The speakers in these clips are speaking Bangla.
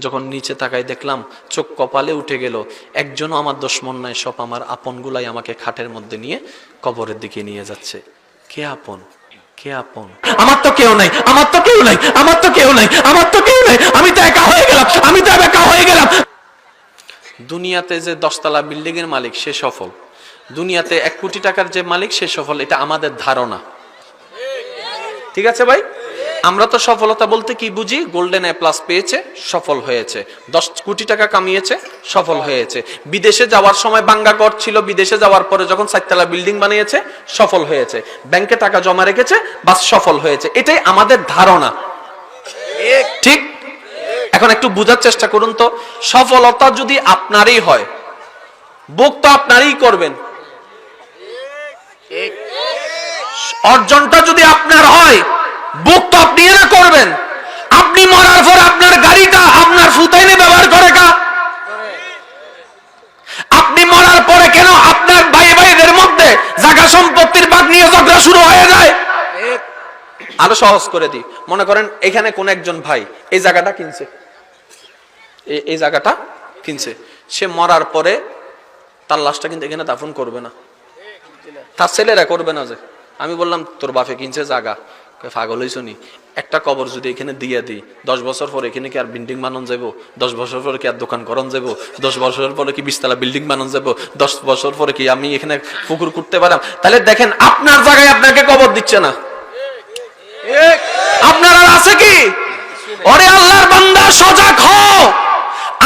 যখন নিচে তাকাই দেখলাম চোখ কপালে উঠে গেল। একজনও আমার দুশমন নাই, সব আমার আপনগুলাই আমাকে খাটের মধ্যে নিয়ে কবরের দিকে নিয়ে যাচ্ছে। কে আপন, কে আপন? আমার তো কেউ নাই, আমার তো কেউ নাই, আমার তো কেউ নাই, আমার তো কেউ নাই, আমি তো একা হয়ে গেলাম, আমি তো একা হয়ে গেলাম। দুনিয়াতে যে 10 তলা বিল্ডিং এর মালিক সে সফল, দুনিয়াতে 1 কোটি টাকার যে মালিক সে সফল, এটা আমাদের ধারণা। ঠিক আছে ভাই, আমরা তো সফলতা বলতে কি বুঝি? গোল্ডেন এ প্লাস পেয়েছে, সফল হয়েছে, 10 কোটি টাকা কামিয়েছে, সফল হয়েছে। বিদেশে যাওয়ার সময় বাঙ্গা ঘর ছিল, বিদেশে যাওয়ার পরে যখন 4 তলা বিল্ডিং বানিয়েছে, সফল হয়েছে। ব্যাংকে টাকা জমা রেখেছে, বাস সফল হয়েছে। এটাই আমাদের ধারণা, ঠিক? এখন একটু বোঝার চেষ্টা করুন তো, সফলতা যদি আপনারই হয়, ভোগ তো আপনারই করবেন। অর্জনটা যদি আপনার হয়, বুক তো আপনি না করবেন। আপনি মরার পর আপনার গাড়িটা আপনার ফুতাইনে ব্যবহার করে কা? আপনি মরার পরে কেন আপনার ভাই ভাইদের মধ্যে জায়গা সম্পত্তির ভাগ নিয়ে ঝগড়া শুরু হয়ে যায়? আরো সহজ করে দিই, মনে করেন এখানে কোন একজন ভাই এই জায়গাটা কিনছে, এই জায়গাটা কিনছে, সে মরার পরে তার লাশটা কিন্তু এখানে দাফন করবে না, তার ছেলেরা করবে না। যে আমি বললাম তোর বাপে কিনছে জায়গা, পাগল হইছ নি? একটা কবর যদি এখানে দিয়ে দিই, 10 বছর পরে এখানে কি আর বিল্ডিং বানানো যাবো? 10 বছর পরে কি আর দোকান করন যাবো? 10 বছর পরে কি 20 তলা বিল্ডিং বানানো যাবো? 10 বছর পরে কি আমি এখানে পুকুর করতে পারলাম? তাহলে দেখেন আপনার জায়গায় আপনাকে কবর দিচ্ছে না, আপনার আর আছে কি? ওরে আল্লাহর বান্দা, সজাগ হও।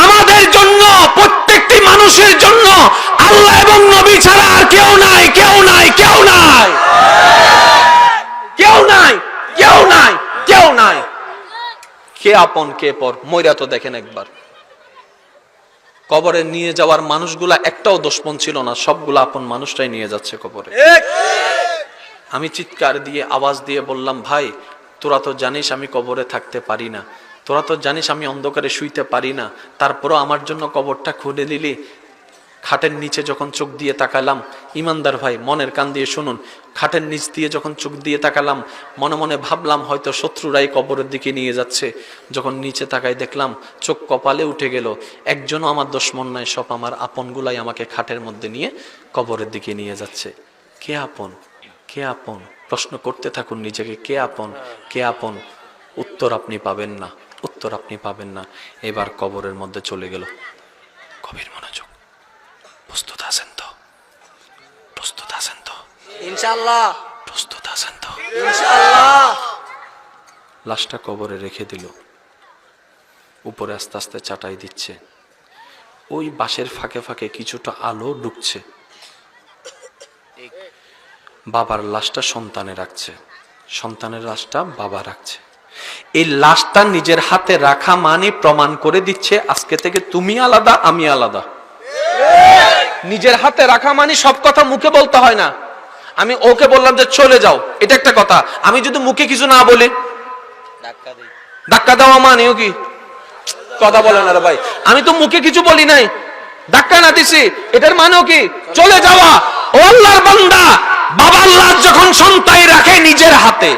আমাদের জন্য, প্রত্যেকটি মানুষের জন্য আল্লাহ এবং নবী ছাড়া আর কেউ নাই, কেউ নাই, কেউ নাই, কেউ নাই, কেউ নাই, কেউ নাই। কে আপন কে পর মইরা তো দেখেন একবার। কবরে নিয়ে যাওয়ার মানুষগুলা একটাও দুশমন ছিল না, সবগুলা আপন মানুষটাই নিয়ে যাচ্ছে কবরে। আমি চিৎকার দিয়ে আওয়াজ দিয়ে বললাম, ভাই তোরা তো জানিস আমি কবরে থাকতে পারি না, তোরা তো জানিস আমি অন্ধকারে শুইতে পারি না, তারপরও আমার জন্য কবরটা খুলে দিলি। খাটের নিচে যখন চোখ দিয়ে তাকালাম, ইমানদার ভাই মনের কান দিয়ে শুনুন, খাটের নিচ দিয়ে যখন চোখ দিয়ে তাকালাম, মনে মনে ভাবলাম হয়তো শত্রুরাই কবরের দিকে নিয়ে যাচ্ছে। যখন নিচে তাকাই দেখলাম চোখ কপালে উঠে গেল। একজনও আমার দুশমন নাই, সব আমার আপনগুলাই আমাকে খাটের মধ্যে নিয়ে কবরের দিকে নিয়ে যাচ্ছে। কে আপন, কে আপন? প্রশ্ন করতে থাকুন নিজেকে, কে আপন, কে আপন? উত্তর আপনি পাবেন না, উত্তর আপনি পাবেন না। এবার কবরের মধ্যে চলে গেল। গভীর মনোযোগ, প্রস্তুত আছেন তো? প্রস্তুত আছেন তো? ইনশাআল্লাহ প্রস্তুত আছেন তো? ইনশাআল্লাহ। লাশটা কবরে রেখে দিল, উপরে আস্তে আস্তে চাটাই দিচ্ছে। ওই বাঁশের ফাঁকে ফাঁকে কিছুটা আলো ঢুকছে। বাবার লাশটা সন্তানে রাখছে, সন্তানের লাশটা বাবা রাখছে। এই লাশটা নিজের হাতে রাখা মানে প্রমাণ করে দিচ্ছে আজকে থেকে তুমি আলাদা, আমি আলাদা। নিজের হাতে রাখা মানে সব কথা মুখে বলতে হয় না। আমি ওকে বললাম যে চলে যাও, এটা একটা কথা। আমি যদি মুখে কিছু না বলি, ধাক্কা দেওয়া মানেও কি? কথা বলে না রে ভাই, আমি তো মুখে কিছু বলি নাই, ধাক্কা না দিছি, এটার মানেও কি? চলে যাওয়া। ও আল্লাহর বান্দা, বাবার লাশ যখন সন্তান রাখে নিজের হাতে,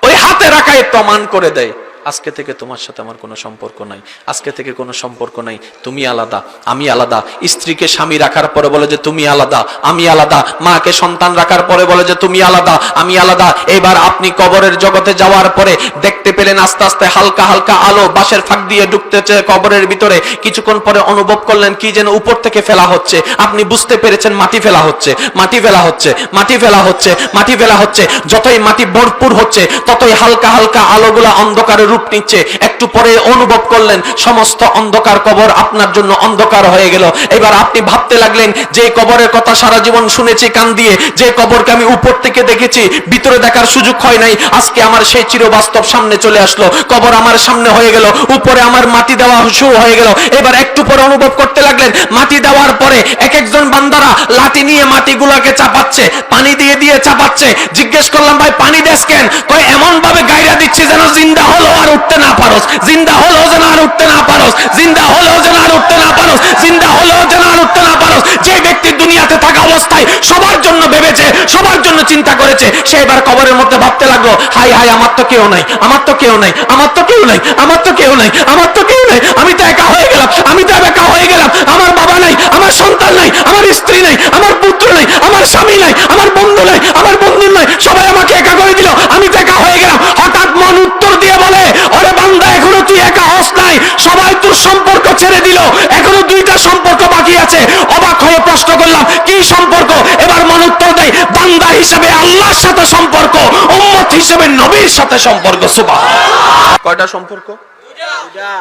ওই হাতে রাখায় প্রমাণ করে দেয় আজকে থেকে তোমার সাথে আমার কোনো সম্পর্ক নাই, আজকে থেকে কোনো সম্পর্ক নাই, তুমি আলাদা, আমি আলাদা। স্ত্রীকে স্বামী রাখার পরে বলে যে তুমি আলাদা, আমি আলাদা। মাকে সন্তান রাখার পরে বলে যে তুমি আলাদা, আমি আলাদা। এবার আপনি কবরের জগতে যাওয়ার পরে দেখতে পেলেন আস্তে আস্তে হালকা হালকা আলো বাঁশের ফাঁক দিয়ে ঢুকতেছে কবরের ভিতরে। কিছুক্ষণ পরে অনুভব করলেন কি যেন উপর থেকে ফেলা হচ্ছে। আপনি বুঝতে পেরেছেন মাটি ফেলা হচ্ছে, মাটি ফেলা হচ্ছে, মাটি ফেলা হচ্ছে, মাটি ফেলা হচ্ছে। যতই মাটি ভরপুর হচ্ছে ততই হালকা হালকা আলোগুলা অন্ধকারের রূপ নিচ্ছে। একটু পরে অনুভব করলেন সমস্ত অন্ধকার কবর আপনার জন্য অন্ধকার হয়ে গেল। এবার আপনি ভাবতে লাগলেন যে কবরের কথা সারা জীবন শুনেছি কান দিয়ে, যে কবরকে আমি উপর থেকে দেখেছি, ভিতরে দেখার সুযোগ হয় নাই, আজকে আমার সেই চিরবাস্তব সামনে চলে আসলো। কবর আমার সামনে হয়ে গেল, উপরে আমার মাটি দেওয়া শুরু হয়ে গেল। এবার একটু পরে অনুভব করতে লাগলেন মাটি দেওয়ার পরে এক একজন বান্দারা লাঠি নিয়ে মাটিগুলোকে চাপাচ্ছে, পানি দিয়ে দিয়ে চাপাচ্ছে। জিজ্ঞেস করলাম ভাই পানি দেস কেন? কই এমন ভাবে গাইরা দিচ্ছে যেন জিন্দা হলো আর উঠতে না পারোস, জিন্দা হলো যেন আর উঠতে না পারোস, জিন্দা হলো যেন আর উঠতে না পারোস, জিন্দা হলো যেন আর উঠতে না পারোস। যে ব্যক্তি দুনিয়াতে থাকা অবস্থায় সবার জন্য ভেবেছে, সবার জন্য চিন্তা করেছে, সে এবার কবরের মধ্যে ভাবতে লাগলো, হাই হাই, আমার তো কেউ নাই, আমার তো কেউ নাই, আমার তো কেউ নাই, আমার তো কেউ নাই, আমার তো কেউ নাই, আমি তো একা হয়ে গেলাম, আমি তো একা হয়ে গেলাম, আমার বাবা নাই, আমার সন্তান নাই, আমার স্ত্রী নাই, আমার পুত্র নাই, আমার স্বামী নাই, আমার বন্ধু নাই, আমার বন্ধু নাই, সবাই আমাকে একা করে দিল, আমি তো একা হয়ে গেলাম। হঠাৎ মন উত্তর দিয়ে বলে, ওরে বান্দা, এখনো তুই একা হস নাই, সবাই তোর সম্পর্ক ছেড়ে দিল, এখনো দুইটা সম্পর্ক বাকি আছে। অবাক হয়ে প্রশ্ন করলাম, কি সম্পর্ক? এবার মন উত্তর দেয়, বান্দা হিসেবে আল্লাহর সাথে সম্পর্ক, উম্মত হিসেবে নবীর সাথে সম্পর্ক। সুবহানাল্লাহ। কয়টা সম্পর্ক?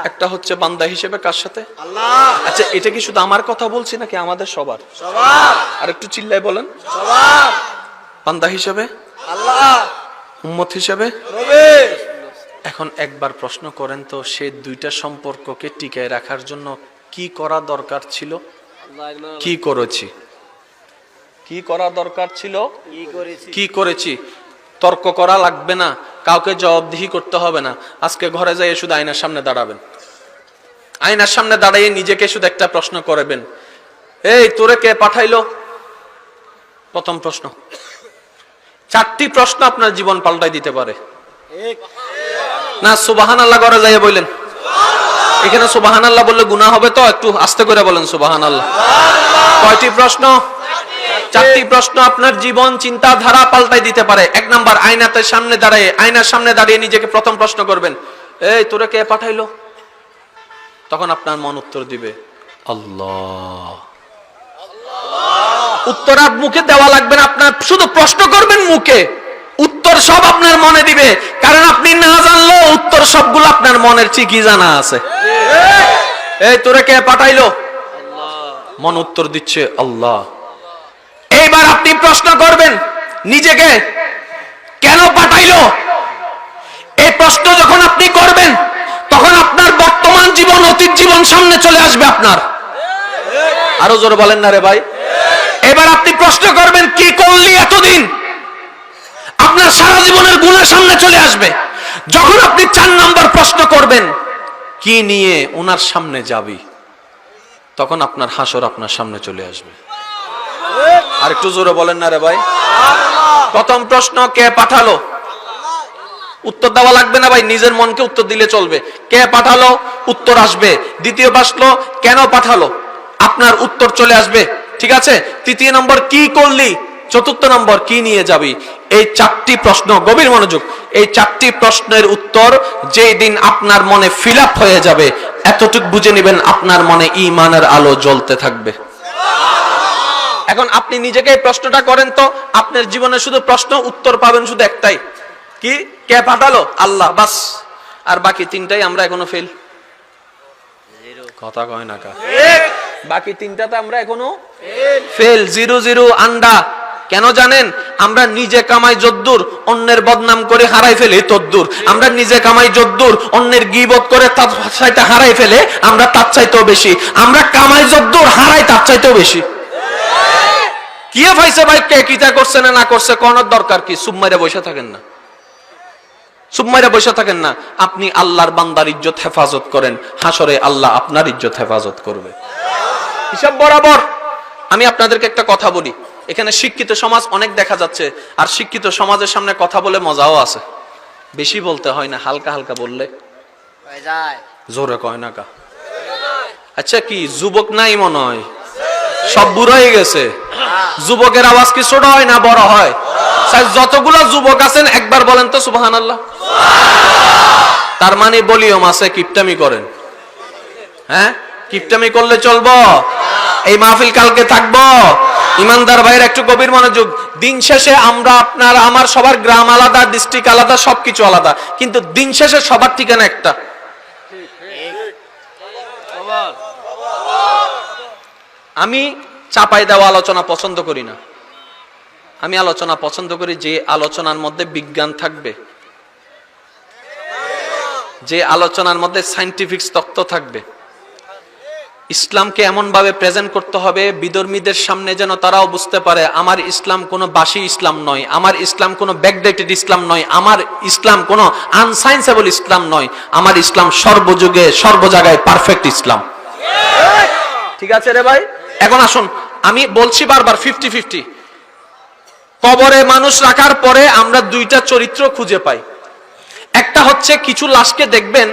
একটা হচ্ছে বান্দা হিসেবে কার সাথে? আল্লাহ। আচ্ছা, এটা কি শুধু আমার কথা বলছি নাকি আমাদের সবার? সবার। আর একটু চিল্লায় বলেন। সবার। বান্দা হিসেবে আল্লাহ, উম্মত হিসেবে নবী। এখন একবার প্রশ্ন করেন তো, সেই দুইটা সম্পর্ককে টিকায় রাখার জন্য কি করা দরকার ছিল? কি করেছি? কি করা দরকার ছিল? কি করেছি? তর্ক করা লাগবে না, কাউকে জবাবদিহি করতে হবে না। আজকে ঘরে যাই শুধু আয়নার সামনে দাঁড়াবেন, আয়নার সামনে দাঁড়িয়ে নিজেকে শুধু একটা প্রশ্ন করবেন, এই তোরে কে পাঠাইলো? প্রথম প্রশ্ন। 4টি প্রশ্ন আপনার জীবন পাল্টাই দিতে পারে। না সুবহানাল্লাহ ঘরে যাইয়া বললেন, এখানে সুবহানাল্লাহ বললে গুনাহ হবে, তো একটু আস্তে করে বলেন সুবহানাল্লাহ। কয়টি প্রশ্ন? 4টি প্রশ্ন আপনার জীবন চিন্তাধারা পাল্টাই দিতে পারে। 1 নাম্বার, আয়নার সামনে দাঁড়িয়ে নিজেকে প্রথম প্রশ্ন করবেন, এই তোরে কে পাঠাইলো? তখন আপনার মন উত্তর দিবে, আল্লাহ। উত্তর আর মুখে দেওয়া লাগবে না, আপনার শুধু প্রশ্ন করবেন মুখে, উত্তর সব আপনার মনে দিবে। কারণ আপনি না জানলেও উত্তর সবগুলো আপনার মনের ঠিকই জানা আছে। এই তোরে কে পাঠাইলো? মন উত্তর দিচ্ছে আল্লাহ। এইবার আপনি প্রশ্ন করবেন নিজেকে, কেন পাঠাইলো? এই প্রশ্ন যখন আপনি করবেন, তখন আপনার বর্তমান জীবন, অতীত জীবন সামনে চলে আসবে আপনার। আরো জোরে বলেন না রে ভাই। এবার আপনি প্রশ্ন করবেন, কি করলি এতদিন? আপনার সারা জীবনের গুনাহ সামনে চলে আসবে। যখন আপনি 4 নম্বর প্রশ্ন করবেন, কি নিয়ে ওনার সামনে যাবি, তখন আপনার হাসর আপনার সামনে চলে আসবে। আর একটু জোরে বলেন না রে ভাই। প্রথম প্রশ্ন, কে পাঠালো? উত্তর দেওয়া লাগবে না ভাই, নিজের মনকে উত্তর দিলে চলবে। কে পাঠালো? উত্তর আসবে। দ্বিতীয় প্রশ্ন, কেন পাঠালো? আপনার উত্তর চলে আসবে, ঠিক আছে। তৃতীয় নম্বর, কি করলি? চতুর্থ নম্বর, কি নিয়ে যাবি? এই 4টি প্রশ্ন, গভীর মনোযোগ, এই 4টি প্রশ্নের উত্তর যেই দিন আপনার মনে ফিল আপ হয়ে যাবে, এতটুকু বুঝে নেবেন আপনার মনে ঈমানের আলো জ্বলতে থাকবে। এখন আপনি নিজেকে এই প্রশ্নটা করেন তো, আপনার জীবনে শুধু প্রশ্ন, উত্তর পাবেন শুধু একটাই, কি? কে পাঠালো? আল্লাহ, বাস। আর বাকি 3টাই আমরা এখনো ফেল। কথা কয় না কা? বাকি 3টাতে আমরা এখনো ফেল, 0 আন্ডা। কেন জানেন? আমরা নিজে কামাই যদ্দুর, অন্যের বদনাম করে হারাই ফেলে তদ্দুর। আমরা নিজে কামাই যদ্দুর, অন্যের গীবত করে তার চাইতে হারাই ফেলে আমরা তার চাইতেও বেশি। আমরা কামাই যদ্দুর, হারাই তার চাইতেও বেশি। কি পাইছে ভাই, কে কিতা করছে না না করছে কোনোর দরকার কি? সুবমাইরা বসে থাকেন না, সুবমাইরা বসে থাকেন না। আপনি আল্লাহর বান্দার ইজ্জত হেফাজত করেন, হাসরে আল্লাহ আপনার ইজ্জত হেফাজত করবে। হিসাব বরাবর। আমি আপনাদেরকে একটা কথা বলি, এখানে শিক্ষিত সমাজ অনেক দেখা যাচ্ছে, আর শিক্ষিত সমাজের সামনে কথা বলে মজাও আছে। বেশি বলতে হয় না, হালকা হালকা বললে জোরে কয় না কা? আচ্ছা, কি যুবক নাই মনে হয়? সব বুড়ো হয়ে গেছে। যুবকের আওয়াজ কি ছোট হয় না বড় হয়? যতগুলো যুবক আছেন একবার বলেন তো সুবহানাল্লাহ। তার মানে বলিও মাসে কিপটামি করেন। হ্যাঁ, কিপটামি করলে চলবো? এই মাহফিল কালকে থাকবো। ইমানদার ভাইয়ের একটু গভীর মনোযোগ। দিন শেষে আমরা, আপনার, আমার, সবার গ্রাম আলাদা, ডিস্ট্রিক্ট আলাদা, সবকিছু আলাদা, কিন্তু দিন শেষে সবার ঠিকানা একটা। আমি চাপাই দেওয়া আলোচনা পছন্দ করি না। আমি আলোচনা পছন্দ করি যে আলোচনার মধ্যে বিজ্ঞান থাকবে, যে আলোচনার মধ্যে সায়েন্টিফিক তত্ত্ব থাকবে। ইসলামকে এমন ভাবে প্রেজেন্ট করতে হবে বিধর্মীদের সামনে, যেন তারাও বুঝতে পারে আমার ইসলাম কোনো বাসি ইসলাম নয়, আমার ইসলাম কোনো ব্যাকডেটেড ইসলাম নয়, আমার ইসলাম কোনো আনসায়েন্সেবল ইসলাম নয়, আমার ইসলাম সর্বযুগে সর্ব জায়গায় পারফেক্ট ইসলাম। ঠিক আছে রে ভাই। এখন আসুন আমি বলছি বারবার 50-50। কবরে মানুষ রাখার পরে আমরা দুইটা চরিত্র খুঁজে পাই। একটা হচ্ছে কিছু লাশকে দেখবেন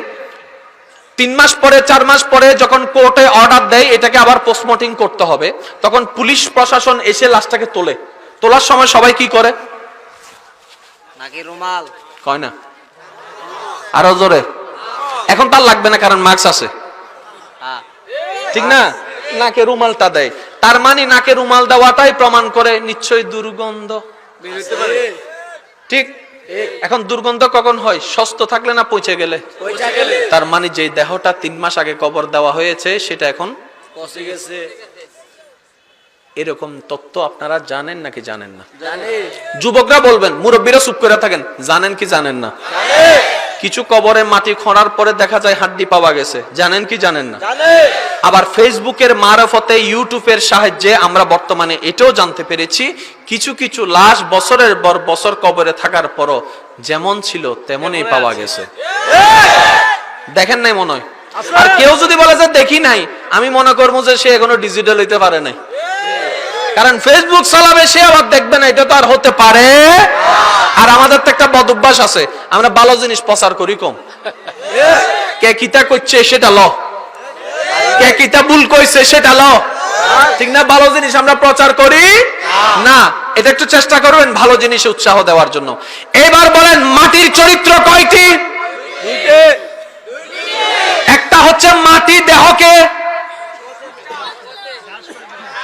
3 মাস পরে 4 মাস পরে যখন কোর্টে অর্ডার দেয় এটাকে আবার পোস্টমর্টেম করতে হবে, তখন পুলিশ প্রশাসন এসে লাশটাকে তোলার সময় সবাই কি করে? নাকি রুমাল কয় না? আরো জোরে। এখন তার লাগবে না, কারণ মাস্ক আছে, হ্যাঁ ঠিক না? নাকে রুমালটা দেয়, তার মানে নাকে রুমাল দেওয়াটাই প্রমাণ করে নিশ্চয়ই দুর্গন্ধ, বেরোতে পারে ঠিক? এখন দুর্গন্ধ কখন হয়? সুস্থ থাকলে না পচে গেলে? পয়সা গেলে তার মানে যে দেহটা 3 মাস আগে কবর দেওয়া হয়েছে সেটা এখন পচে গেছে। এরকম তথ্য আপনারা জানেন নাকি জানেন না? জানে যুবকরা বলবেন, মুরব্বীরা চুপ করে থাকেন, জানেন কি জানেন না? জানে কিছু কবরে মাটি খোঁড়ার পরে দেখা যায় হাড্ডি পাওয়া গেছে, জানেন কি জানেন না? জানে আবার ফেসবুকের মারফতে, ইউটিউবের সাহায্যে আমরা বর্তমানে এটাও জানতে পেরেছি কিছু কিছু লাশ বছরের পর বছর কবরে থাকার পরও যেমন ছিল তেমনই পাওয়া গেছে। দেখেন নাই মনে হয়? আর কেউ যদি বলে যে দেখি নাই, আমি মনে করবো যে সে এখনো ডিজিটাল হইতে পারে নাই, কারণ ফেসবুক চালাবে, সে আবার দেখবে না, এটা তো আর হতে পারে। আর আমাদের তো একটা বদ অভ্যাস আছে, আমরা ভালো জিনিস প্রচার করি কম। কে কিতা করছে সেটা ল, কে কিতা ভুল কইছে সেটা ল, ঠিক না? ভালো জিনিস আমরা প্রচার করি না। এটা একটু চেষ্টা করবেন ভালো জিনিসে উৎসাহ দেওয়ার জন্য। এবার বলেন, মাটির চরিত্র কয়টি? একটা হচ্ছে মাটি দেহকে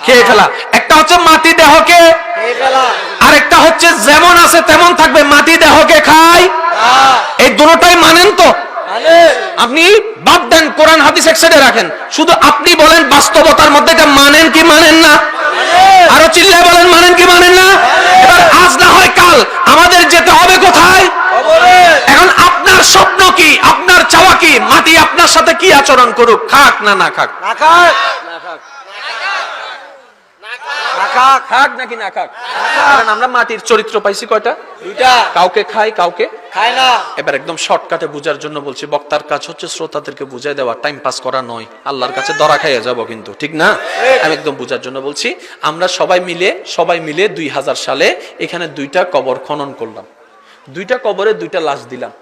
খেয়ে ফেলা, একটা হচ্ছে মাটি দেহকে, আর একটা হচ্ছে যেমন আছে তেমন থাকবে, মাটি দেহকে খায়। এই দুটোটাই মানেন তো? আপনি বাদ দেন, কোরআন হাদিস এক সাইডে রাখেন, শুধু আপনি বলেন বাস্তবতার মধ্যে এটা মানেন কি মানেন না? আরো চিল্লায় বলেন, মানেন কি মানেন না? এবার আজ না হয় কাল আমাদের যেতে হবে কোথায়? এখন আপনার স্বপ্ন কি, আপনার চাওয়া কি? মাটি আপনার সাথে কি আচরণ করুক, খাক না না খাক? খাক নাকি না খাক? কারণ আমরা মাটির চরিত্র পাইছি কয়টা? দুইটা। কাউকে খাই, কাউকে খায় না। এবার একদম শর্টকাটে বুঝার জন্য বলছি, বক্তার কাজ হচ্ছে শ্রোতাদেরকে বুঝাই দেওয়া, টাইম পাস করা নয়। আল্লাহর কাছে ধরা খাইয়া যাব কিন্তু, ঠিক না? আমি একদম বুঝার জন্য বলছি। আমরা সবাই মিলে 2000 সালে এখানে 2টা কবর খনন করলাম, 2টা কবরে 2টা লাশ দিলাম।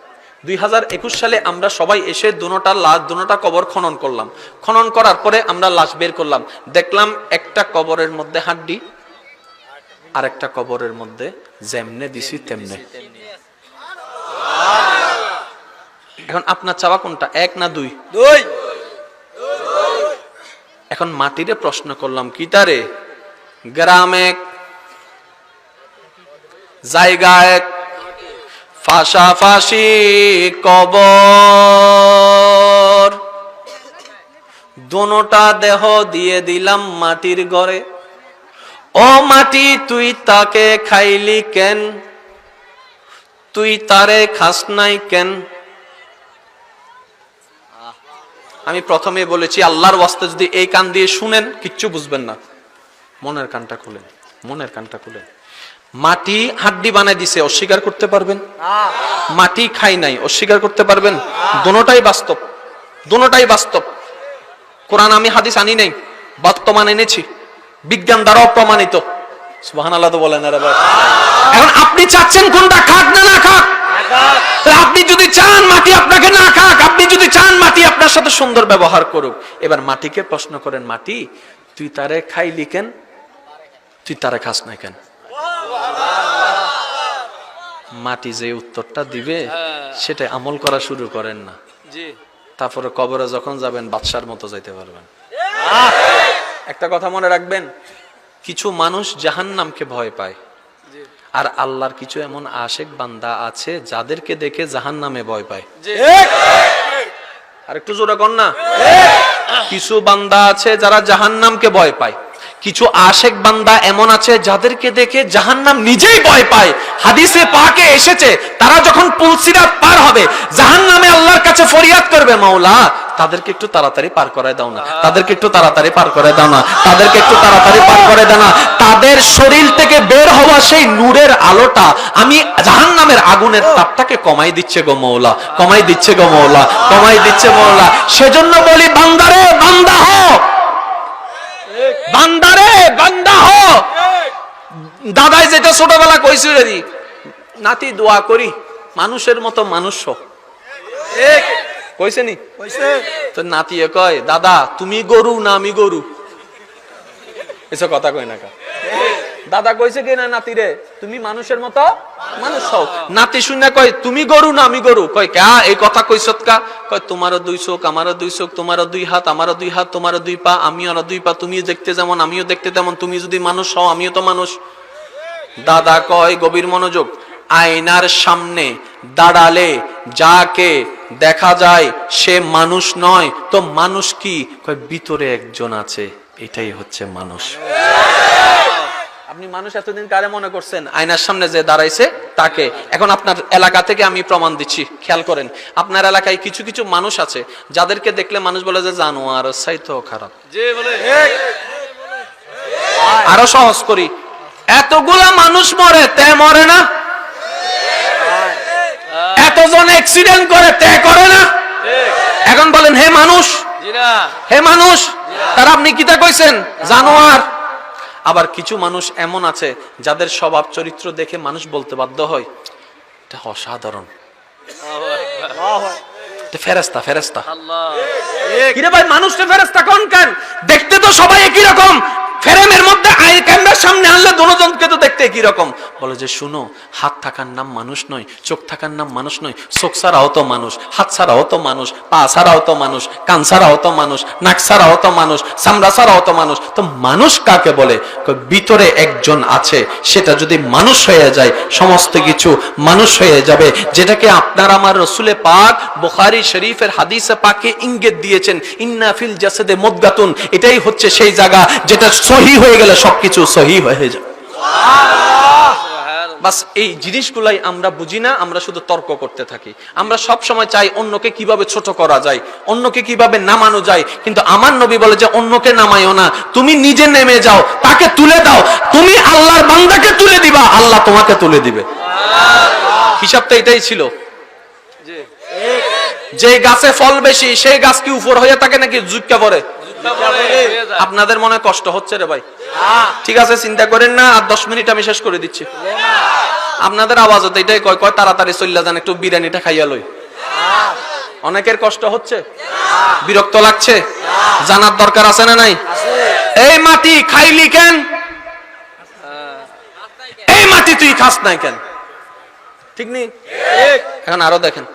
2021 সালে আমরা সবাই এসে দুটোটা কবর খনন করলাম। খনন করার পরে আমরা লাশ বের করলাম, দেখলাম একটা কবরের মধ্যে হাড্ডি, আর একটা কবরের মধ্যে যেমনে দিছি তেমনে। এখন আপনার চাওয়া কোনটা, 1 না 2? দুই। এখন মাটিরে প্রশ্ন করলাম, কি তারে গ্রামে জায়গায় ফাঁসাফাঁসি কবর, দোনোটা দেহ দিয়ে দিলাম মাটির ঘরে। ও মাটি, তুই তাকে খাইলি কেন? তুই তারে খাস নাই কেন? আমি প্রথমে বলেছি, আল্লাহর ওয়াস্তে যদি এই কান দিয়ে শুনেন কিচ্ছু বুঝবেন না, মনের কানটা খুলেন, মনের কানটা খুলেন। মাটি হাড্ডি বানাই দিছে, অস্বীকার করতে পারবেন? মাটি খাই নাই, অস্বীকার করতে পারবেন? দুটোটাই বাস্তব, দুটোটাই বাস্তব। কোরআন আমি হাদিস আনি নাই, বর্তমান এনেছি, বিজ্ঞান দ্বারাও প্রমাণিত। সুবহানাল্লাহ তো বলেন না ভাই? এখন আপনি চাচ্ছেন কোনটা, খাক না না খাক? আপনি যদি চান মাটি আপনাকে না খাক, আপনি যদি চান মাটি আপনার সাথে সুন্দর ব্যবহার করুক, এবার মাটিকে প্রশ্ন করেন, মাটি তুই তারে খাইলি কেন? তুই তারে খাস না কেন? মাটি যে উত্তরটা দিবে সেটা আমল করা শুরু করেন না, তারপরে কবরে যখন যাবেন বাদশার মতো যাইতে পারবেন। একটা কথা মনে রাখবেন, কিছু মানুষ জাহান্নামকে ভয় পায়, আর আল্লাহর কিছু এমন আশেক বান্দা আছে যাদেরকে দেখে জাহান্নামে ভয় পায়। আর একটু জোরে কর না। কিছু বান্দা আছে যারা জাহান্নামকে ভয় পায়, কিছু আশেক বান্দা এমন আছে যাদেরকে দেখে জাহান্নাম নিজেই ভয় পায়। হাদিসে পাকে এসেছে, তারা যখন পুলসিরাত পার হবে জাহান্নামে আল্লাহর কাছে ফরিয়াদ করবে, মাওলা তাদেরকে একটু তাড়াতাড়ি পার করায় দাও না, তাদেরকে একটু তাড়াতাড়ি পার করে দাও না, তাদেরকে একটু তাড়াতাড়ি পার করে দাও না। তাদের শরীর থেকে বের হওয়া সেই নূরের আলোটা আমি জাহান্নামের আগুনের তাপটাকে কমাই দিচ্ছে গো মাওলা, কমাই দিচ্ছে গো মাওলা, কমাই দিচ্ছে মাওলা। সেজন্য বলি, বান্দারে বান্দা হও, বান্দারে বান্দা দাদাই যেটা ছোটবেলা কইছিল রে, নাতি দোয়া করি মানুষের মতো মানুষ হও। কইছে নি? তো নাতি কয় দাদা তুমি গরু না আমি গরু? এসব কথা কয় না কা। দাদা কইছে কি না নাতি রে তুমি মানুষের মতো মানুষ হও। নাতি শুনে কয় তুমি গরু না আমি গরু? কয় কা এই কথা কইছত কা? কয় তোমারও 2 চোখ আমারও 2 চোখ, তোমারও 2 হাত আমারও 2 হাত, তোমারও 2 পা আমিও 2 পা, তুমি দেখতে যেমন আমিও দেখতে তেমন, তুমি যদি মানুষ হও আমিও তো মানুষ। দাদা কয় গভীর মনোযোগ, আয়নার সামনে দাঁড়ালে যাকে দেখা যায় সে মানুষ নয় তো মানুষ কি? কয় ভিতরে একজন আছে, এটাই হচ্ছে মানুষ। আপনি মানুষ এতদিন কারে মনে করছেন? আয়নার সামনে যে দাঁড়াইছে তাকে। এখন আপনার এলাকা থেকে আমি প্রমাণ দিচ্ছি, খেয়াল করেন। আপনার এলাকায় কিছু কিছু মানুষ আছে যাদেরকে দেখলে মানুষ বলে যে জানোয়ার চাইতো খারাপ। আরো সহজ করি, এতগুলা মানুষ মরে তে মরে না? এতজন অ্যাক্সিডেন্ট করে তে করে না? এখন বলেন হে মানুষ, হে মানুষ, তারা আপনি কিতা কইছেন? জানোয়ার। আবার কিছু মানুষ এমন আছে যাদের স্বভাব চরিত্র দেখে মানুষ বলতে বাধ্য হয় এটা অসাধারণ, ফেরেশতা। ফেরেশতা কিরে ভাই, মানুষটা ফেরেশতা কোন কেন? দেখতে তো সবাই একই রকম, ফ্রেমের মধ্যে আই ক্যামেরার সামনে আনলে দুজনকে তো দেখতে একই রকম। বলে যে শুনো, হাত থাকার নাম মানুষ নয়, চোখ থাকার নাম মানুষ নয়, চোখ ছাড়াও তো মানুষ, হাত ছাড়াও তো মানুষ, পা ছাড়াও তো মানুষ, কান ছাড়াও তো মানুষ, নাক ছাড়াও তো মানুষ, চামড়া ছাড়াও তো মানুষ। তো মানুষ কাকে বলে? ভিতরে একজন আছে, সেটা যদি মানুষ হয়ে যায় সমস্ত কিছু মানুষ হয়ে যাবে। যেটাকে আপনার আমার রসুলে পাক বুখারী শরীফের হাদিসে পাকে ইঙ্গিত দিয়েছেন, ইন্না ফিল জাসাদে মুদগাতুন, এটাই হচ্ছে সেই জায়গা যেটা সহি হয়ে গেলে সবকিছু সহি হয়ে যায়। বাস এই জিনিসগুলাই আমরা বুঝি না, আমরা শুধু তর্ক করতে থাকি। আমরা সব সময় চাই অন্যকে কিভাবে ছোট করা যায়, অন্যকে কিভাবে নামানো যায়, কিন্তু আমার নবী বলে যে অন্যকে নামাইও না, তুমি নিজে নেমে যাও, তাকে তুলে দাও। তুমি আল্লাহর বান্দাকে তুলে দিবা, আল্লাহ তোমাকে তুলে দিবে। হিসাবটা এটাই ছিল। যে গাছে ফল বেশি সেই গাছ কি উপর হয়ে থাকে নাকি ঝুঁকা পড়ে? আপনাদের মনে কষ্ট হচ্ছে রে ভাই? ঠিক আছে, চিন্তা করেন না, আর 10 মিনিট আমি শেষ করে দিচ্ছি। আপনাদের আওয়াজ হতে এটাই কয় কয় তাড়াতাড়ি চল্লা যান, একটু বিরিয়ানিটা খাইয়া লই। অনেকের কষ্ট হচ্ছে, বিরক্ত লাগছে, জানার দরকার আছে না নাই? এই মাটি খাইলি কেন? এই মাটি তুই খাস নাই কেন? ঠিক নেই? এখন আরো দেখেন,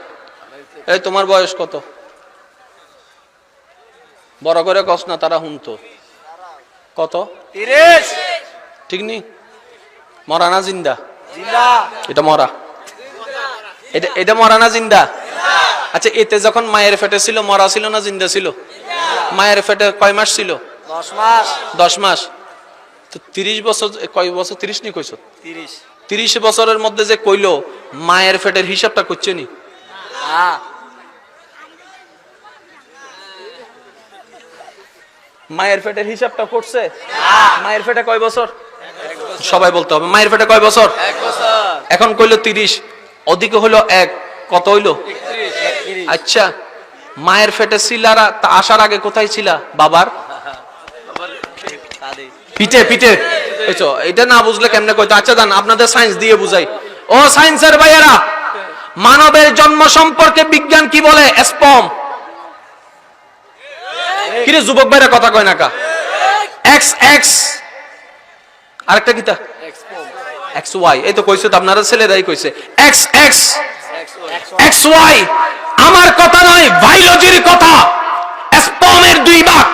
এই তোমার বয়স কত? বড় করে কস না, তারা হুনতো। কত? 30। ঠিক নেই? মরা না জিন্দা? এটা মরা, এটা মরা না জিন্দা? আচ্ছা, এতে যখন মায়ের পেটে ছিল মরা ছিল না জিন্দা ছিল? মায়ের পেটে কয় মাস ছিল? 10 মাস। 10 মাস। তো 30 বছর, কয় বছর? 30 নি কইছো? 30 বছরের মধ্যে যে কইলো, মায়ের পেটের হিসাবটা করছে নি? মায়ের পেটের হিসাবটা করছে? মায়ের পেটে কয় বছর? সবাই বলতে হবে, মায়ের পেটে কয় বছর? 1 বছর। এখন কইলো 30, ওদিকে হলো 1, কত হইলো? 31। আচ্ছা, মায়ের পেটে ছিলারা আসার আগে কোথায় ছিলা? বাবার পিঠে। পিঠে এটা না বুঝলে কেমনে কইতো? আচ্ছা জান, আপনাদের সায়েন্স দিয়ে বুঝাই। ও সায়েন্সের ভাইয়েরা, মানবের জন্ম সম্পর্কে বিজ্ঞান কি বলে? স্পর্ম। কিরে যুবক ভাইরা কথা কয় না কা? এক্স এক্স, আরেকটা কিতা? X Y. এই তো কইছে তো, আপনারা ছেলেরাই কইছে এক্স এক্স এক্স ওয়াই। আমার কথা নয়, বায়োলজির কথা। স্পর্মের 2 ভাগ,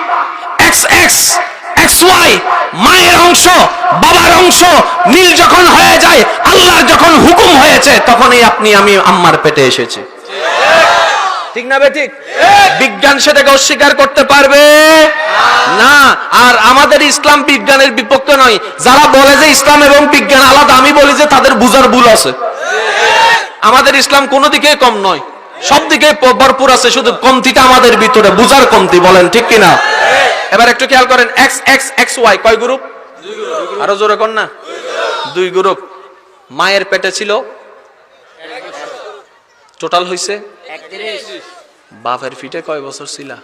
এক্স এক্স এক্স ওয়াই। মায়ের অংশ, বাবার অংশ মিল যখন হয়ে যায়, আল্লাহর যখন হুকুম হয়েছে, তখনই আপনি আমি আম্মার পেটে এসেছি। ঠিক না বে ঠিক? বিজ্ঞান সেটাকে অস্বীকার করতে পারবে না। আর আমাদের ইসলাম বিজ্ঞানের বিপক্ষে নয়। যারা বলে যে ইসলাম এবং বিজ্ঞান আলাদা, আমি বলি যে তাদের বুঝার ভুল আছে। আমাদের ইসলাম কোনো দিকে কম নয়, সব দিকে ভরপুর আছে, শুধু কমতিটা আমাদের ভিতরে, বুঝার কমতি। বলেন ঠিক কিনা? এবার একটু খেয়াল করেন, এক্স এক্স এক্স ওয়াই কয় গ্রুপ? আরো জোরে কর না। 2 গ্রুপ। মায়ের পেটে ছিল টোটাল হইছে 31। বাপের ফিটে কয় বছর ছিলা?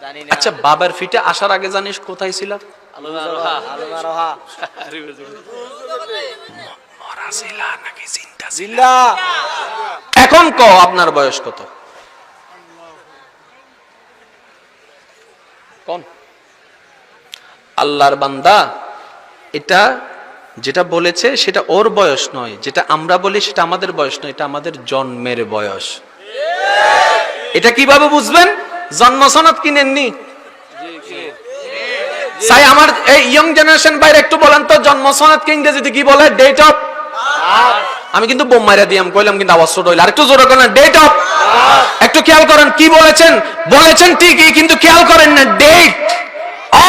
জানি না। আচ্ছা, বাবার ফিটে আসার আগে জানিস কোথায় ছিলা? আলো না রহা জিন্দা এখন ক আপনার বয়স কত? কোন আল্লাহর বান্দা এটা যেটা বলেছে সেটা ওর বয়স নয়, যেটা আমরা বলি সেটা আমাদের বয়স নয়, এটা আমাদের জন্মের বয়স। এটা কিভাবে বুঝবেন? জন্ম সনদ কিনেননি? তাই আমার এই ইয়ং জেনারেশন বাইরে একটু বলেন তো, জন্ম সনদ কে ইংরেজিতে কি বলে? Date of. আমি কিন্তু বোম মাইরা দিয়াম কইলাম, কিন্তু আওয়াজ ছোট হইল। আরেকটু জোরে করেন, ডেট অফ। একটু খেয়াল করেন কি বলেছেন, বলেছেন ঠিকই, কিন্তু খেয়াল করেন না। Date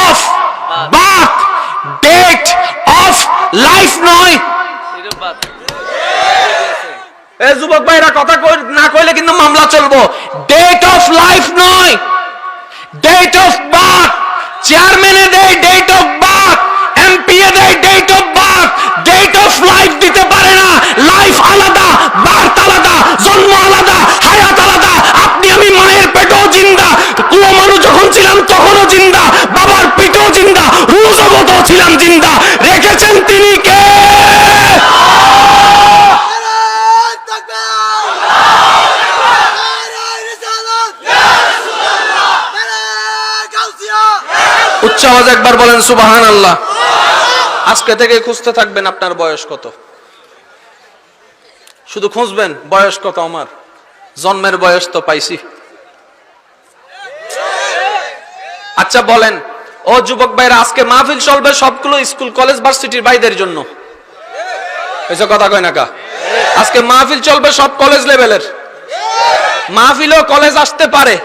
of birth, date of life নয়। এই যুবক ভাইরা কথা না কইলে কিন্তু মামলা চলবো। ডেট অফ লাইফ নয়, ডেট অফ বার্থ। চেয়ারম্যানে দেয় ডেট অফ বার্থ, এমপি এ দেয় date of birth, date of life দিতে পারে না। লাইফ আলাদা, বার্থ আলাদা, জন্ম আলাদা, হায়াত আলাদা। আপনি আমি মায়ের পেটেও জিন্দা, কুয়া মানুষ যখন ছিলাম তখনও জিন্দা, বাবার পেটেও জিন্দা, রুহ জগতেও ছিলাম জিন্দা। রেখেছেন তিনি কে? উচ্চ আওয়াজে একবার বলেন সুবহানাল্লাহ। আজকে থেকে খুঁজতে থাকবেন আপনার বয়স কত, শুধু খুঁজবেন বয়স কত আমার। জন্মের বয়স তো পাইছি। আচ্ছা বলেন, ও যুবক ভাইরা, আজকে মাহফিল চলবে সবগুলো স্কুল কলেজ ভার্সিটির ভাইদের জন্য। এসব কথা কয় না কা? আজকে মাহফিল চলবে সব কলেজ লেভেলের। মাহফিলও কলেজ আসতে পারে,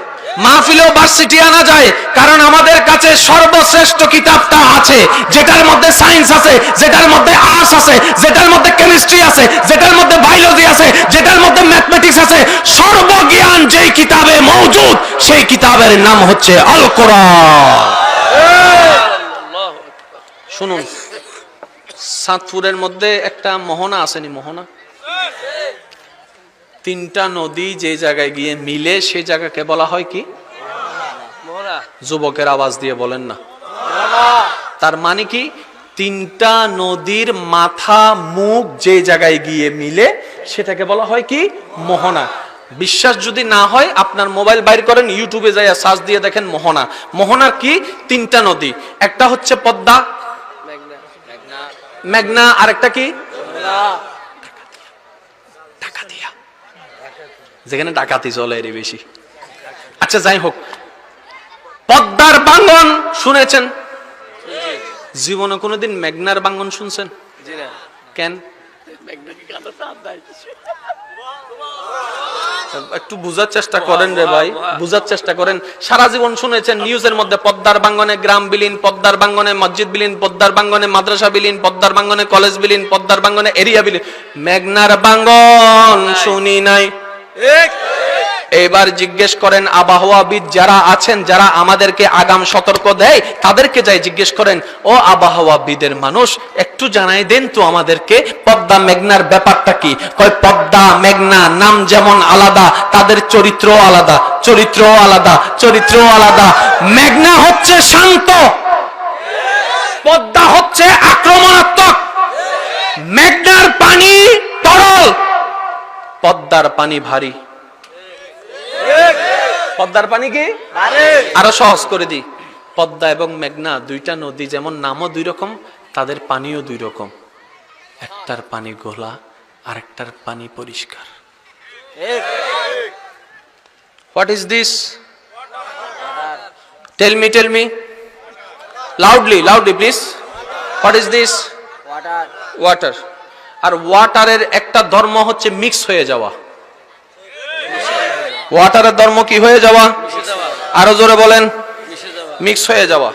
মাহফিলেও ভার্সিটি আনা যায়, কারণ আমাদের কাছে সর্বশ্রেষ্ঠ কিতাবটা আছে, যেটার মধ্যে সায়েন্স আছে, যেটার মধ্যে আর্টস আছে, যেটার মধ্যে কেমিস্ট্রি আছে, যেটার মধ্যে বায়োলজি আছে, যেটার মধ্যে ম্যাথমেটিক্স আছে। সর্বজ্ঞান যেই কিতাবে মওজুদ, সেই কিতাবের নাম হচ্ছে আল কোরআন। শুনুন, সাতপুরের মধ্যে একটা মোহনা আসেনি? মোহনা, তিনটা নদী যে জায়গায় গিয়ে মিলে সেই জায়গাকে বলা হয় কি? যুবকের আওয়াজ দিয়ে বলেন না। তার মানে কি? তিনটা নদীর মাথা মুখ যে জায়গায় গিয়ে মিলে সেটাকে বলা হয় কি? মোহনা। বিশ্বাস যদি না হয় আপনার মোবাইল বাইর করেন, ইউটিউবে যাইয়া সার্চ দিয়ে দেখেন মোহনা। মোহনার কি? তিনটা নদী, একটা হচ্ছে পদ্মা, মেঘনা, আরেকটা কি? ডাকাতিয়া, যেখানে ডাকাতি চলে এর বেশি। আচ্ছা যাই হোক, পদ্মার বাঙ্গন শুনেছেন? জীবনে কোনোদিন মেঘনার বাঙ্গন শুনছেন? কেন? একটু বুঝার চেষ্টা করেন রে ভাই, বুঝার চেষ্টা করেন। সারা জীবন শুনেছেন নিউজের মধ্যে পদ্মার বাঙ্গনে গ্রাম বিলীন, পদ্মার বাঙ্গনে মসজিদ বিলীন, পদ্মার বাঙ্গনে মাদ্রাসা বিলীন, পদ্মার বাঙ্গনে কলেজ বিলীন, পদ্মার বাঙ্গনে এরিয়া বিলীন। মেঘনার বাঙ্গন শুনি নাই। এবার জিজ্ঞেস করেন আবহাওয়াবিদ যারা আছেন, যারা আমাদেরকে আগাম সতর্ক দেয়, তাদেরকে যাই জিজ্ঞেস করেন, ও আবহাওয়াবিদের মানুষ, একটু জানাই দেন তো আমাদেরকে পদ্মা মেঘনার ব্যাপারটা কি? কয় পদ্মা মেঘনা নাম যেমন আলাদা, তাদের চরিত্র আলাদা, চরিত্র আলাদা, চরিত্র আলাদা। মেঘনা হচ্ছে শান্ত, পদ্মা হচ্ছে আক্রমণাত্মক। মেঘনার পানি তরল, পদ্মার পানি ভারী। পদ্মার পানি কি? আরো সহজ করে দিই, পদ্মা এবং মেঘনা দুইটা নদী, যেমন নামও দুই রকম, তাদের পানিও দুই রকম। একটার পানি গোলা, আরেকটার পানি পরিষ্কার। What is this? Tell me loudly please. What is this? Water. আর ওয়াটারের একটা ধর্ম হচ্ছে মিক্স হয়ে যাওয়া। ওয়াটারের ধর্ম কি হয়ে যাওয়া? আরো জোরে বলেন। মিক্স হয়ে যাওয়া।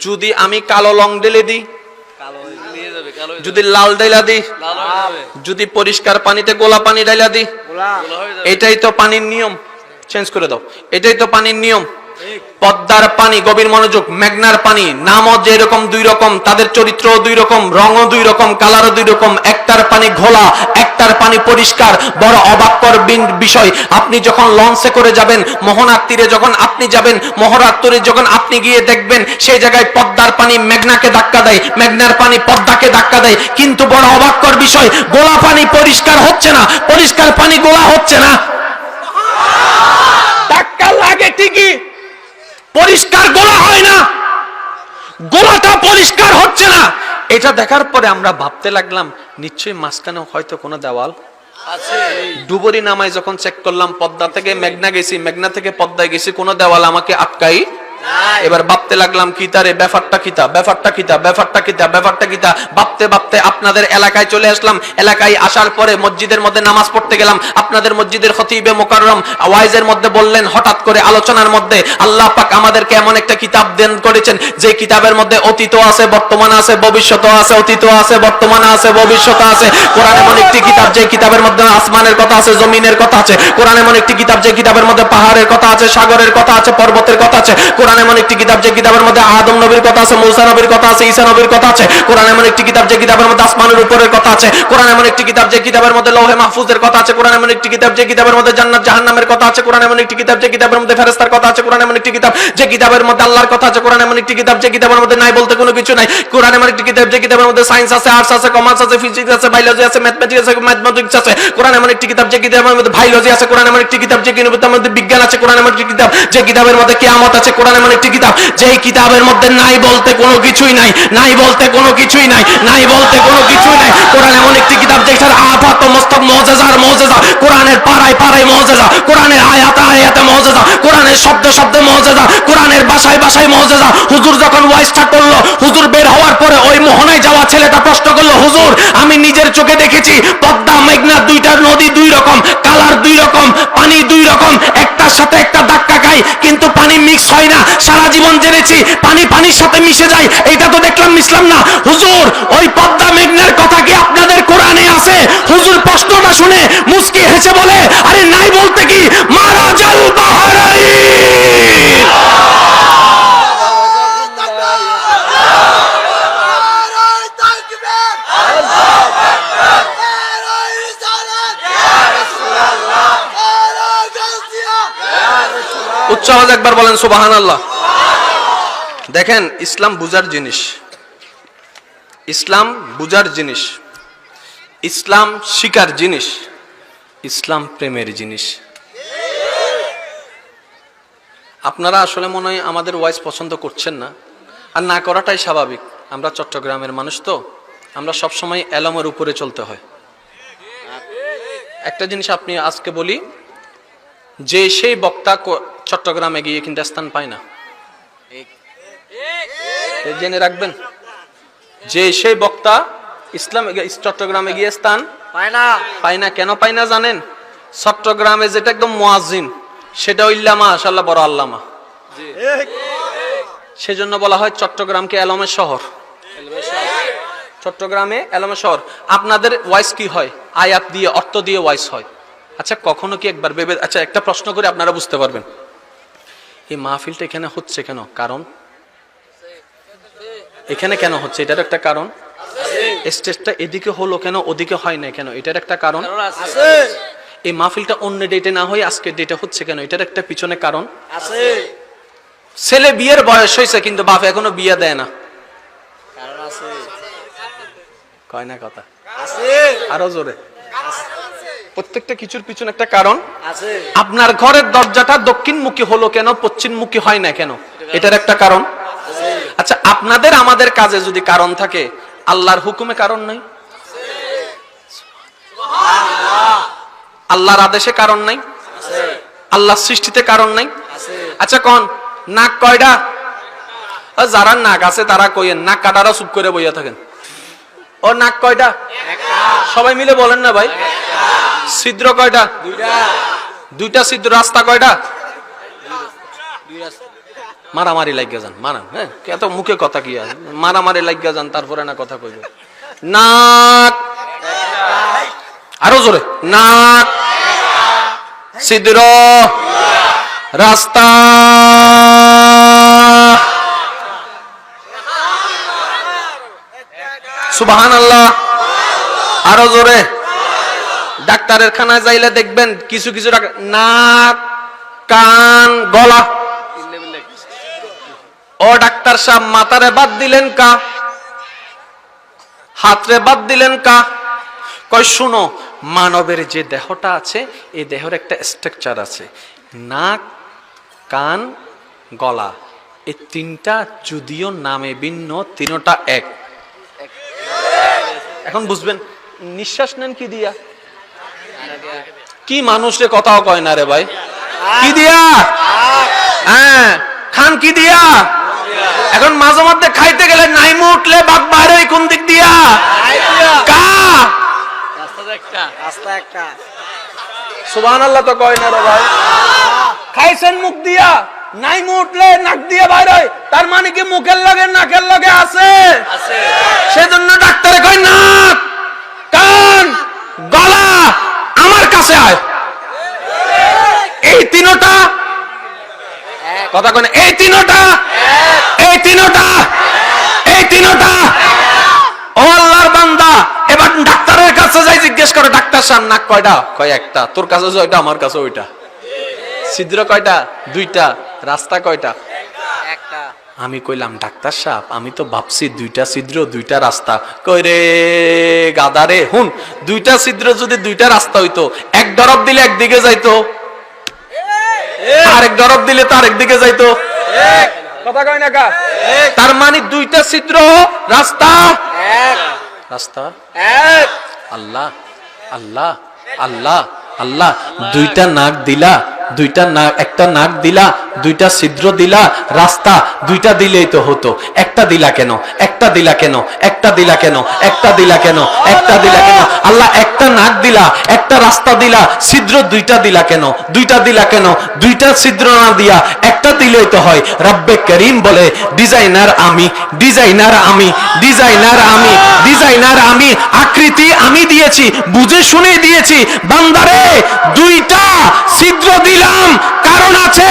যদি আমি কালো লং ঢেলে দিই, যদি লাল ঢেলা দিই, যদি পরিষ্কার পানিতে গোলা পানি ঢেলা দিই, এটাই তো পানির নিয়ম। চেঞ্জ করে দাও, এটাই তো পানির নিয়ম। পদ্মার পানি, গভীর মনোযোগ, মেঘনার পানি নামও যে রকম দুই রকম, তাদের চরিত্র দুই রকম, রঙও দুই রকম, কালারও দুই রকম। একটার পানি ঘোলা, একটার পানি পরিষ্কার। বড় অবাককর বিষয়, আপনি যখন লঞ্চে করে যাবেন, মোহনার তীরে যখন আপনি যাবেন, মোহনার তীরে যখন আপনি গিয়ে দেখবেন সেই জায়গায় পদ্মার পানি মেঘনাকে ধাক্কা দেয়, মেঘনার পানি পদ্মাকে ধাক্কা দেয়, কিন্তু বড় অবাককর বিষয়, গোলা পানি পরিষ্কার হচ্ছে না, পরিষ্কার পানি গোলা হচ্ছে না। ধাক্কা লাগে ঠিকই, পরিষ্কার গোলা হয় না, গোলাটা পরিষ্কার হচ্ছে না। এটা দেখার পরে আমরা ভাবতে লাগলাম নিশ্চয়ই মাঝখানে হয়তো কোনো দেওয়াল আছে। ডুবুরি নামায় যখন চেক করলাম, পদ্মা থেকে মেঘনা গেছি, মেঘনা থেকে পদ্মায় গেছি, কোনো দেওয়াল আমাকে আটকাই। এবার ভাবতে লাগলাম কি তারে ব্যাপারটা কিতা, ব্যাপারটা কিতা, ব্যাপারটা কিতা, ব্যাপারটা কিতা। ভাবতে ভাবতে আপনাদের এলাকায় চলে আসলাম। এলাকায় আসার পরে মসজিদের মধ্যে নামাজ পড়তে গেলাম। আপনাদের মসজিদের খতিবে মুকাররম ওয়াইজের মধ্যে বললেন, হঠাৎ করে আলোচনার মধ্যে আল্লাহ পাক আমাদেরকে এমন একটা কিতাব দান করেছেন যে কিতাবের মধ্যে অতীত আছে, বর্তমান আছে, ভবিষ্যৎ আছে, অতীত আছে, বর্তমান আছে, ভবিষ্যৎ আছে। কোরআন এমন একটি কিতাব যে কিতাবের মধ্যে আসমানের কথা আছে, জমিনের কথা আছে। কোরআন এমন একটি কিতাব যে কিতাবের মধ্যে পাহাড়ের কথা আছে, সাগরের কথা আছে, পর্বতের কথা আছে। কোরআন এমন একটি কিতাব যে কিতাবের মধ্যে আদম নবীর কথা আছে, মূসা নবীর কথা আছে, ঈসা নবীর কথা আছে। কোরআন এমন একটি কিতাব যে কিতাবের মধ্যে আসমানের উপরের কথা আছে। কোরআন এমন একটি কিতাব যে কিতাবের মধ্যে লৌহে মাহফুজের কথা আছে। কোরআন এমন একটি কিতাব যে কিতাবের মধ্যে জান্নাত জাহান্নামের কথা আছে। কোরআন এমন একটি কিতাব যে কিতাবের মধ্যে ফেরেশতার কথা আছে। কোরআন এমন একটি কিতাব যে কিতাবের মধ্যে আল্লাহর কথা আছে। কোরআন এমন একটি কিতাব যে কিতাবের মধ্যে নাই বলতে কোনো কিছু নাই। কোরআন এমন একটি কিতাব যে কিতাবের মধ্যে সায়েন্স আছে, আর্টস আছে, কমার্স আছে, ফিজিক্স আছে, বায়োলজি আছে, ম্যাথমেটিক্স আছে। কোরআন এমন একটি কিতাব যে কিতাবের মধ্যে বায়োলজি আছে। কোরআন এমন একটি কিতাব যে কিতাবের মধ্যে বিজ্ঞান আছে। কোরআন এমন একটি কিতাব যে কিতাবের মধ্যে কিয়ামত আছে। কোরআন এমন একটি কিতাব যেই কিতাবের মধ্যে নাই বলতে কোনো কিছুই নাই, নাই বলতে কোনো কিছুই নাই, নাই বলতে কোনো কিছুই নাই। কোরআন এমন একটি কিতাব যেটার আপাত মস্তক মুজিজার মুজিজা, কোরআনের পাড়ায় পাড়ায় মুজিজা, কোরআনের আয়াতে আয়াতে মুজিজা, কোরআনের শব্দে শব্দে মুজিজা, কোরআনের ভাষায় ভাষায় মুজিজা। হুজুর যখন ওয়াইজটা করলো, হুজুর বের হওয়ার পরে ওই মোহনায় যাওয়া ছেলেটা প্রশ্ন করলো, হুজুর আমি নিজের চোখে দেখেছি পদ্মা মেঘনা দুইটা নদী দুই রকম, কালার দুই রকম, পানি দুই রকম, একটার সাথে একটা ধাক্কা খায় কিন্তু পানি মিক্স হয় না। সারা জীবন জেনেছি পানি পানির সাথে মিশে যায়, এইটা তো দেখলাম মিশলাম না। হুজুর ওই পদ্মা মেঘনার কথা কি আপনাদের কোরআনে আছে? হুজুর প্রশ্নটা শুনে মুস্কি হেসে বলে, আরে নাই বলতে কি মারাজাল বাহরাইন। উচ্চ আওয়াজ একবার বলেন সুবহানাল্লাহ। দেখেন ইসলাম বুঝার জিনিস, ইসলাম বুঝার জিনিস, ইসলাম শিকার জিনিস, ইসলাম প্রেমের জিনিস। আপনারা আসলে মনে হয় আমাদের ওয়াইজ পছন্দ করছেন না, আর না করাটাই স্বাভাবিক। আমরা চট্টগ্রামের মানুষ তো, আমরা সবসময় এলমের উপরে চলতে হয়। একটা জিনিস আপনি আজকে বলি, যে সেই বক্তা চট্টগ্রামে গিয়ে কিন্তু স্থান পায় না, জেনে রাখবেন। যে সেই বক্তা চট্টগ্রামে গিয়ে স্থান পায় না। কেন পায় না জানেন? চট্টগ্রামে যেটা একদম মুয়াজ্জিন সেটা ইল্লামা মাশাআল্লাহ বড় আল্লামা, সেজন্য বলা হয় চট্টগ্রামকে এলমের শহর। চট্টগ্রামে এলমের শহর। আপনাদের ওয়াইস কি হয়? আয়াত দিয়ে অর্থ দিয়ে ওয়াইস হয়। আচ্ছা কখনো কি একবার ভেবে, আচ্ছা একটা প্রশ্ন করে আপনারা বুঝতে পারবেন, এই মাহফিলটা এখানে হচ্ছে কেন? কারণ এখানে কেন হচ্ছে এটার একটা কারণ। স্টেজটা এদিকে হলো কেন, ওদিকে হয় না কেন, এটার একটা কারণ। এই মাহফিলটা অন্য ডেটে না হয়ে আজকের ডেটে হচ্ছে কেন, এটার একটা পিছনে কারণ আছে। ছেলে বিয়ের বয়স হয়েছে কিন্তু বাপ এখনো বিয়ে দেয় না, কয় না কথা? আরো জোরে। প্রত্যেকটা কিছুর পিছনে একটা কারণ আছে। আপনার ঘরের দরজাটা দক্ষিণমুখী হলো কেন, পশ্চিমমুখী হয় না কেন, এটার একটা কারণ। আচ্ছা আপনাদের আমাদের কাজে যদি কারণ থাকে, আল্লাহর হুকুমে কারণ নাই? আল্লাহর আদেশে কারণ নাই? আল্লাহর সৃষ্টিতে কারণ নাই? আচ্ছা কোন নাক কয়টা? যারা নাক আছে তারা কইেন, নাক কাটারা চুপ করে বইয়া থাকেন। ও নাক কয়টা? সবাই মিলে বলেন না ভাই। ছিদ্র কয়টা? দুইটা ছিদ্র। রাস্তা কয়টা? মারামারি লাগিয়া যান, মারান। হ্যাঁ এত মুখে কথা কি আছে, মারামারি লাগিয়া যান তারপরে না কথা কইব। নাক, আরো জোরে। নাক, ছিদ্র, রাস্তা। সুবহানাল্লাহ, আরো জোরে। ডাক্তারের খানায় যাইলে দেখবেন কিছু কিছু নাক, কান, গলা। ও ডাক্তার সাহেব, মাথারে বাদ দিলেন কা, হাতরে বাদ দিলেন কা? কয় শুনো, মানবের যে দেহটা আছে এই দেহের একটা স্ট্রাকচার আছে, নাক, কান, গলা, এই তিনটা যদিও নামে ভিন্ন, তিনটা এক। এখন বুঝবেন, নিঃশ্বাস নেন কি দিয়া? কি মানুষে কথাও কয় না রে ভাই, কি দিয়া? হ্যাঁ, খান কি দিয়া? এখন মাঝে মধ্যে খাইতে গেলে নাইমু উঠলে বাপ বাইরে কোন দিক দিয়া? কা? সুবহানাল্লাহ তো কয় না রে ভাই। খাইছেন মুখ দিয়া, নাইমু উঠলে নাক দিয়ে বাইরে, তার মানে কি মুখের লগে নাকের লগে আছে? সেজন্য ডাক্তারে কয় নাক, কান, গলা আমার কাছে আয়। এই তিনটা কথা কয় না, এই তিনটা, এই তিনটা, এই তিনটা। ও আল্লাহর বান্দা, এবার ডাক্তারের কাছে যাই জিজ্ঞেস করো, ডাক্তার সাহেব নাক কয়টা? কয় একটা। তোর কাছে ওইটা, আমার কাছে ওইটা। ছিদ্র কয়টা? দুইটা। রাস্তা কয়টা? একটা। আমি কইলাম ডাক্তার সাহেব, আমি তো ভাবছি দুইটা ছিদ্র দুইটা রাস্তা। কই রে গাদারে, হুন, দুইটা ছিদ্র যদি দুইটা রাস্তা হইতো, এক ডরব দিলে একদিকে যাইতো, আরেক ডরব দিলে তো আরেক দিকে যাইতো। কথা কয় না কা? তার মানে দুইটা ছিদ্র রাস্তা, রাস্তা। আল্লাহ আল্লাহ আল্লাহ আল্লাহ। দুইটা নাক দিলা, দুইটা নাক, একটা নাক দিলা, দুইটা ছিদ্র দিলা, রাস্তা দুইটা দিলেই তো হতো। একটা দিলা কেন? একটা দিলা কেন? একটা দিলা কেন? একটা দিলা কেন? একটা দিলা কেন? আল্লাহ একটা নাক দিলা, একটা রাস্তা দিলা, ছিদ্র দুইটা দিলা কেন? দুইটা দিলা কেন? দুইটা ছিদ্র না দিয়া একটা দিলেই তো হয়। রব্বে করিম বলে, ডিজাইনার আমি, ডিজাইনার আমি, ডিজাইনার আমি, ডিজাইনার আমি, আকৃতি আমি দিয়েছি, বুঝে শুনে দিয়েছি। বান্দারে দুইটা ছিদ্র দিলাম, কারণ আছে,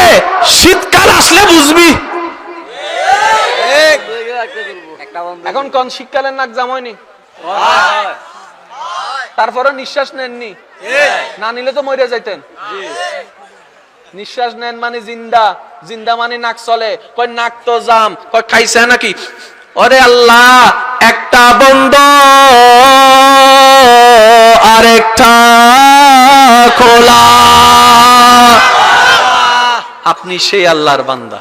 শীতকাল আসলে বুঝবি। এখন কোন শীতকালের নাক জাম হয়নি, তারপরে নিঃশ্বাস নেননি, না নিলে তো মরে যাইতেন। নিঃশ্বাস নেন মানে জিন্দা, জিন্দা মানে নাক চলে। কয় নাক তো জাম, কয় খাইছে নাকি? ওরে আল্লাহ, একটা বন্ধ আরেকটা খোলা। আপনি সেই আল্লাহর বান্দা।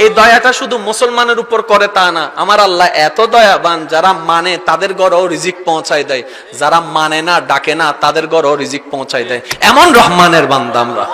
এই দয়াটা শুধু মুসলমানের উপর করে তা না, আমার আল্লাহ এত দয়াবান, যারা মানে তাদের ঘরেও রিজিক পৌঁছায় দেয়, যারা মানে না, ডাকে না, তাদের ঘরেও রিজিক পৌঁছায় দেয়। এমন রহমানের বান্দা আমরা।